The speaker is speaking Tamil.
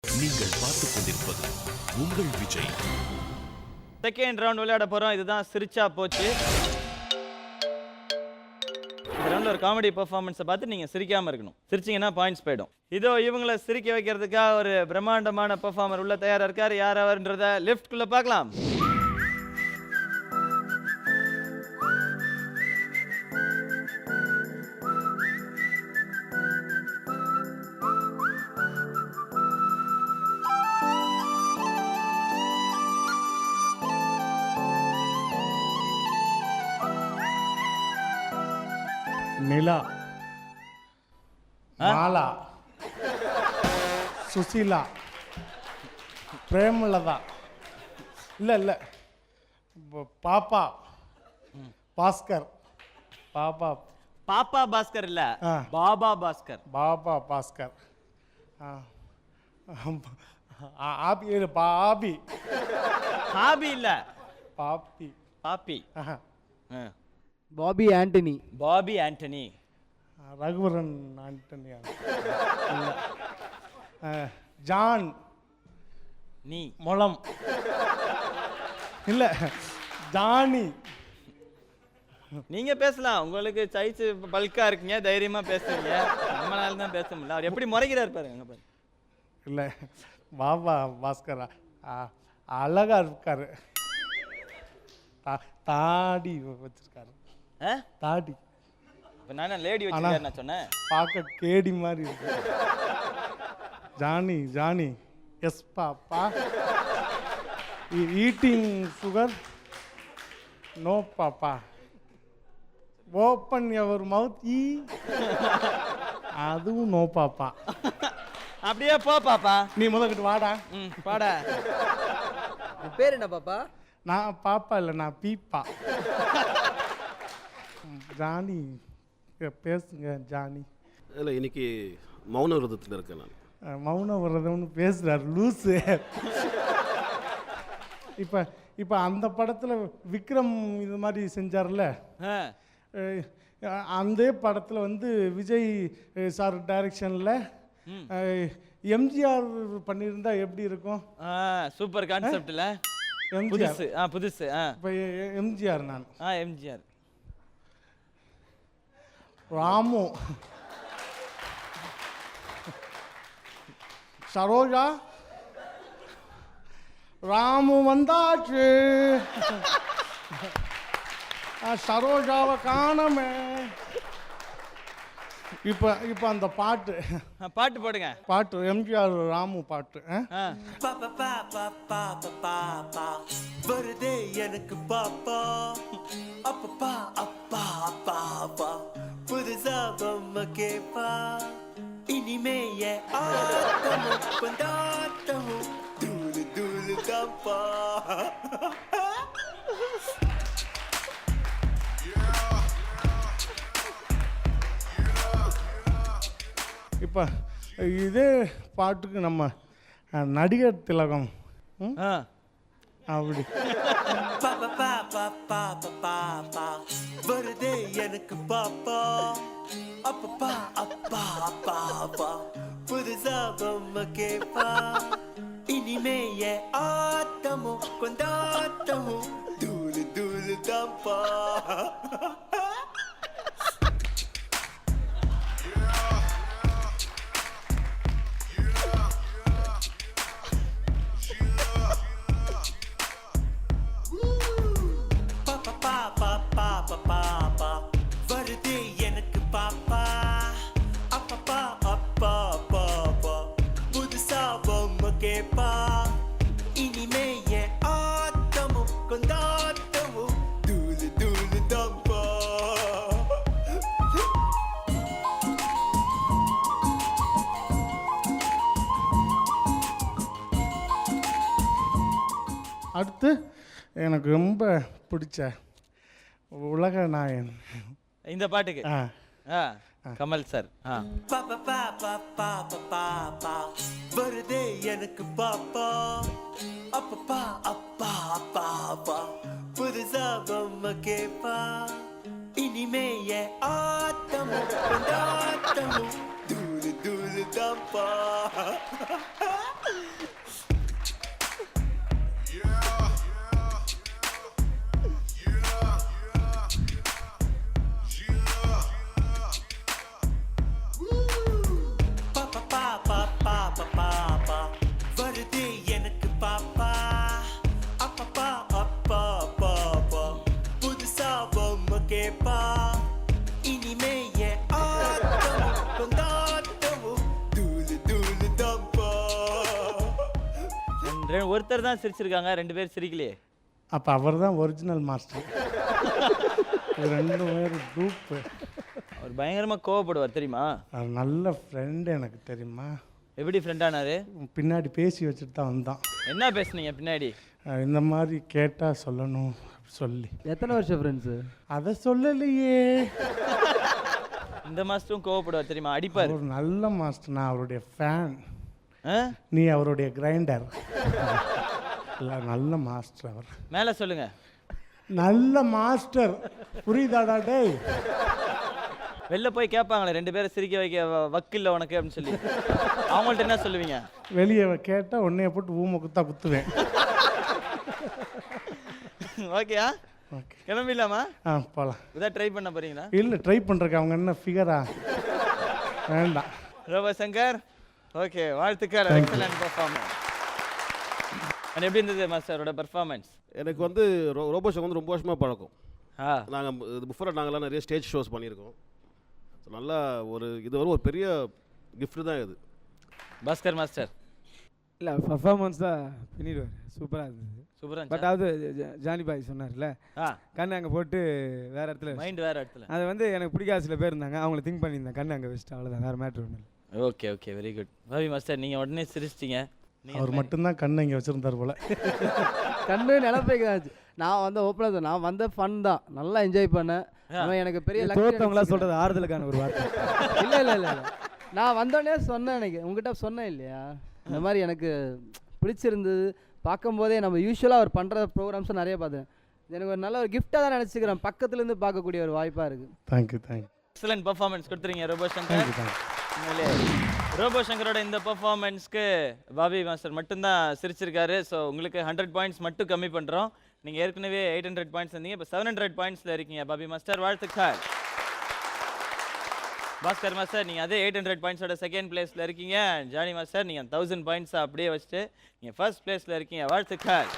நீங்கள் பார்த்துக் கொண்டிருப்பது உங்கள் விஜய். செகண்ட் ரவுண்ட் விளையாட போறோம். இதுதான் சிரிச்சா போச்சு. இந்த ரவுண்ட்ல ஒரு காமெடி பெர்ஃபார்மன்ஸை பார்த்து நீங்க சிரிக்காம இருக்கணும். சிரிச்சீங்கன்னா பாயிண்ட்ஸ் போயிடும். இதோ இவங்களை சிரிக்க வைக்கிறதுக்காக ஒரு பிரம்மாண்டமான பெர்ஃபார்மர் உள்ள தயாரா இருக்காரு. யார் அவர்ன்றத லிஃப்ட்குள்ள பார்க்கலாம். நிலா, மாலா, சுசீலா, பிரேமலதா, இல்லை பாப்பா, பாஸ்கர், பாப்பா பாப்பா பாஸ்கர் இல்ல, பாபா பாஸ்கர். பாபா பாஸ்கர், ஆபி பாபி, ஹாபி இல்ல, பாப்பி, பாப்பி. பாபி ஆண்டனி. பாபி ஆண்டனி. ரகுவரன் ஆண்டனி. ஜான் நீ முளம் இல்ல ஜானி. நீங்க பேசலாம், உங்களுக்கு சைஸ் பல்கா இருக்கீங்க, தைரியமா பேசுறீங்க. நம்மளால தான் பேச முடியல. அவர் எப்படி முறைகிறார் பாருங்க பாருங்க. இல்ல பாபா பாஸ்கர் அழகா இருக்காரு. தாடி வச்சிருக்காரு. தாடி. நான் லேடி வச்சிருக்காரு நான் சொன்னேன். பார்க்க கேடி மாதிரி இருக்கு. Johny Johny. Yes papa. Eating sugar. No papa. Open your mouth. அதுவும் நோ பாப்பா. அப்படியே போ பாப்பா. நீ முதல்கிட்ட வாடா. பாடா. பேர் என்ன பாப்பா? நான் பாப்பா இல்லை, நான் பீப்பா. ஜானி பேசுங்க ஜானி. இல்லை, இன்னைக்கு மௌன விரதத்தில் இருக்கேன் நான். மௌன விரதம்னு பேசுகிறார் லூஸு. இப்போ அந்த படத்தில் விக்ரம் இது மாதிரி செஞ்சார்ல, அந்த படத்தில் வந்து விஜய் சார் டைரக்ஷனில் எம்ஜிஆர் பண்ணியிருந்தா எப்படி இருக்கும்? சூப்பர் கான்செப்ட்ல. புதுசு புதுசு. இப்போ எம்ஜிஆர் நான். எம்ஜிஆர். ராமு. சரோஜா. ராமு வந்தாச்சு, சரோஜாவை காணமே. இப்போ அந்த பாட்டு போடுங்க. பாட்டு எம்ஜிஆர் ராமு பாட்டு. வருதே எனக்கு பாப்பா, அப்பப்பா அப்பா அப்பா அப்பா, புதுசா பொம்மை கேப்பா, இனிமே ஆட்டமும் கொண்டாட்டமும் தூளு தூளு தாப்பா. இப்போ இதே பாட்டுக்கு நம்ம நடிகர் திலகம் அப்படி வருதே எனக்கு பாப்பா, அப்பப்பா அப்பா அப்பா அப்பா, புதுசா பொம்மை கேப்பா, இனிமே ஆட்டமும் கொண்டாட்டமும் தூளு தூளு தாப்பா. வருதே எனக்கு பாப்பா, அப்பப்பா அப்பா அப்பா அப்பா, புதுசா பொம்மை கேப்பா, இனிமே ஆட்டமும் கொண்டாட்டமும் தூளு தூளு தாப்பா. அடுத்து எனக்கு ரொம்ப பிடிச்ச உலக நாயன் இந்த பாட்டுக்கு கமல் சார். வருதே எனக்கு பாப்பா, அப்பப்பா அப்பா அப்பா அப்பா, புதுசா பொம்மை கேப்பா, இனிமே ஆட்டமும் கொண்டாட்டமும் தூளு தூளு தா தான்ப்பா பாப்பா பாப்பா பாப்பா பாப்பா வருதே எனக்கு பாப்பா அப்பப்பா அப்பா பாப்பா புதுசா பொம்மை கேப்பா இனிமே என் ஆட்டமும் கொண்டாட்டமும் தூளு தூளு தான்ப்பா ஒருத்தர் தான் சிரிச்சிருக்காங்க, 2 பேர் சிரிக்கலையே. அப்போ அவர் தான் ஒரிஜினல் மாஸ்டர். ரெண்டு பேரும் டூப்பு. அவர் பயங்கரமாக கோவப்படுவார் தெரியுமா? அவர் நல்ல ஃப்ரெண்டு எனக்கு தெரியுமா. எப்படி ஃப்ரெண்ட் ஆனாரு? பின்னாடி பேசி வச்சுட்டு தான் வந்தான். என்ன பேசுனீங்க பின்னாடி? இந்த மாதிரி கேட்டால் சொல்லணும் சொல்லி. எத்தனை வருஷம் ஃப்ரெண்ட்ஸு? அதை சொல்லலையே. இந்த மாஸ்டரும் கோவப்படுவார் தெரியுமா? அடிப்பார். ஒரு நல்ல மாஸ்டர், நான் அவருடைய ஃபேன். ஆ? நீ அவருடைய கிரைண்டர். இல்லை, நல்ல மாஸ்டர் அவர். மேலே சொல்லுங்க. நல்ல மாஸ்டர், புரியுதாடா டேய்? வெளில போய் கேட்பாங்களே 2 பேரை சிரிக்க வைக்க வக்கில்ல உனக்கு அப்படின்னு சொல்லி, அவங்கள்ட்ட என்ன சொல்லுவீங்க? வெளியே கேட்டால் உன்னைய போட்டு ஊமை குத்தா குத்துவேன். ஓகேயா? ஓகே, கிளம்பிடலாமா? போகலாம். இதான் ட்ரை பண்ண போறீங்களா? இல்லை, ட்ரை பண்ணுறக்கு அவங்க என்ன ஃபிகரா? வேண்டாம். ரோபோ சங்கர், ஓகே, வாழ்த்துக்கள். Excellent performance. அண்ட் எப்படி இருந்தது மாஸ்டரோட பர்ஃபார்மன்ஸ்? எனக்கு வந்து ரோபோ ஷோ வந்து ரொம்ப வருஷமாக பழக்கம். ஆ, நாங்கள் இது பிஃபோராக நாங்கள்லாம் நிறைய ஸ்டேஜ் ஷோஸ் பண்ணியிருக்கோம். ஸோ நல்லா இது ஒரு பெரிய gift தான் இது. பாஸ்கர் மாஸ்டர் இல்லை பர்ஃபார்மன்ஸ் தான் பண்ணிடுவார், சூப்பராக இருந்தது. சூப்பரா பட் இருந்துச்சா? அதாவது ஜானி பாய் சொன்னார்ல, ஆ, கண்ணு அங்கே போட்டு வேறு இடத்துல மைண்ட் வேற இடத்துல. அது வந்து எனக்கு பிடிக்காத சில பேர் இருந்தாங்க, அவங்கள திங்க் பண்ணியிருந்தேன், கண்ணு அங்கே வச்சுட்டு, அவ்வளோதான், வேறு மேட்ரு ஒன்றும் இல்லை. Okay okay, very good. பாவி மாஸ்டர், நீங்கள் உடனே சிரிச்சிட்டீங்க. அவர் மட்டும்தான் கண்ணை இங்கே வச்சுருந்தார் போல. கண்ணு நிலப்பைக்காச்சு. நான் வந்து ஓப்பனாக நான் வந்த ஃபன் தான், நல்லா என்ஜாய் பண்ணேன். அவன் எனக்கு பெரிய தோத்தவங்களா சொல்கிறது ஆறுதலுக்கான ஒரு வார்த்தை. இல்லை இல்லை இல்லை இல்லை, நான் வந்தோடனே சொன்னேன், எனக்கு உங்ககிட்ட சொன்னேன் இல்லையா, இந்த மாதிரி எனக்கு பிடிச்சிருந்தது. பார்க்கும்போதே நம்ம யூஸ்வலாக அவர் பண்ணுற ப்ரோக்ராம்ஸும் நிறைய பார்த்தேன். எனக்கு ஒரு நல்ல ஒரு கிஃப்டாக தான் நினச்சிக்கிறேன், பக்கத்துலேருந்து பார்க்கக்கூடிய ஒரு வாய்ப்பாக இருக்குது. Thank you thank you. எக்ஸலன்ட் பர்ஃபார்மன்ஸ் கொடுத்துறீங்க ரோபோ சங்கர். Thank you thank you. உண்மையிலே ரோபோ சங்கரோட இந்த பர்ஃபார்மன்ஸ்க்கு பாபி மாஸ்டர் மட்டும்தான் சிரிச்சிருக்காரு. ஸோ உங்களுக்கு 100 பாயிண்ட்ஸ் மட்டும் கம்மி பண்ணுறோம். நீங்கள் ஏற்கனவே 800 பாயிண்ட்ஸ் இருந்தீங்க, இப்போ 700 பாயிண்ட்ஸில் இருக்கீங்க. பாபி மாஸ்டர், வாழ்த்துக்கள். பாஸ்கர் மாஸ்டர், நீங்கள் அதே 800 பாயிண்ட்ஸோட செகண்ட் பிளேஸில் இருக்கீங்க. ஜானி மாஸ்டர், நீங்கள் 1000 பாயிண்ட்ஸை அப்படியே வச்சுட்டு நீங்கள் ஃபர்ஸ்ட் பிளேஸில் இருக்கீங்க. வாழ்த்துக்கள்.